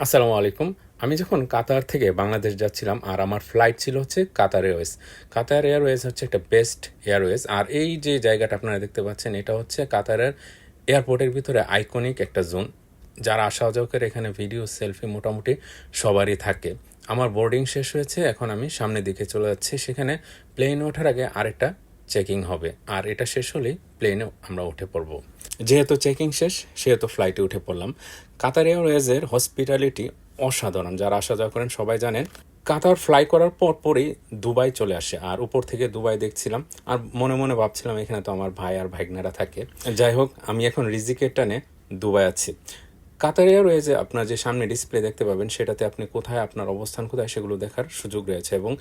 আসসালামু আলাইকুম। আমি যখন কাতার থেকে বাংলাদেশ যাচ্ছিলাম আর আমার ফ্লাইট ছিল হচ্ছে কাতার এয়ারওয়েজ। কাতার এয়ারওয়েজ হচ্ছে একটা বেস্ট এয়ারওয়েজ। আর এই যে জায়গাটা আপনারা দেখতে পাচ্ছেন এটা হচ্ছে কাতারের এয়ারপোর্টের ভিতরে আইকনিক একটা জোন। যারা আসা যাওয়া করে এখানে ভিডিও সেলফি মোটামুটি সবারই থাকে। আমার বোর্ডিং শেষ হয়েছে, এখন আমি সামনের দিকে চলে যাচ্ছি। সেখানে প্লেন ওঠার আগে আরেকটা চেকিং হবে, আর এটা শেষ হলেই প্লেনে আমরা উঠে পড়ব। যেহেতু চেকিং শেষ সেহেতু ফ্লাইটে উঠে পড়লাম। কাতার এয়ারওয়েজের হসপিটালিটি অসাধারণ। যারা আসা যাওয়া করেন সবাই জানেন। কাতার ফ্লাই করার পরই দুবাই চলে আসে, আর উপর থেকে দুবাই দেখছিলাম আর মনে মনে ভাবছিলাম এখানে তো আমার ভাই আর ভাইগনারা থাকে। যাই হোক, আমি এখন রিজিকের টানে দুবাই আছি। কাতার এয়ারওয়েজে আপনার যে সামনে ডিসপ্লে দেখতে পাবেন সেটাতে আপনি কোথায় আপনার অবস্থান কোথায় সেগুলো দেখার সুযোগ রয়েছে, এবং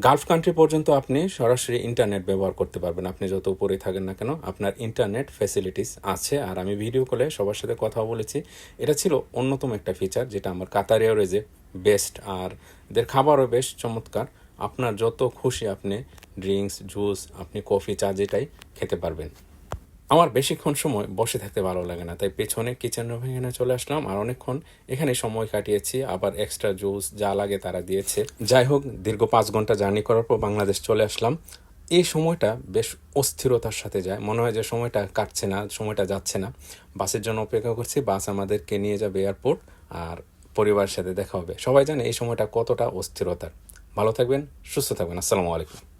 গালফ কান্ট্রি পর্যন্ত আপনি সরাসরি ইন্টারনেট ব্যবহার করতে পারবেন। আপনি যত উপরে থাকেন না কেন আপনার ইন্টারনেট ফ্যাসিলিটিস আছে। আর আমি ভিডিও কলে সবার সাথে কথা বলেছি। এটা ছিল অন্যতম একটা ফিচার যেটা আমার কাতার এয়ারওয়েজে বেস্ট। আর এদের খাবারও বেশ চমৎকার। আপনার যত খুশি আপনি ড্রিঙ্কস, জুস, আপনি কফি, চা যেটাই খেতে পারবেন। আমার বেশিক্ষণ সময় বসে থাকতে ভালো লাগে না, তাই পেছনে কিচেন রুমে এখানে চলে আসলাম আর অনেকক্ষণ এখানে সময় কাটিয়েছি। আবার এক্সট্রা জুস যা লাগে তারা দিয়েছে। যাই হোক, দীর্ঘ 5 ঘন্টা জার্নি করার পর বাংলাদেশ চলে আসলাম। এই সময়টা বেশ অস্থিরতার সাথে যায়, মনে হয় যে সময়টা কাটছে না, সময়টা যাচ্ছে না। বাসের জন্য অপেক্ষা করছি, বাস আমাদেরকে নিয়ে যাবে এয়ারপোর্ট আর পরিবারের সাথে দেখা হবে। সবাই জানে এই সময়টা কতটা অস্থিরতার। ভালো থাকবেন, সুস্থ থাকবেন। আসসালামু আলাইকুম।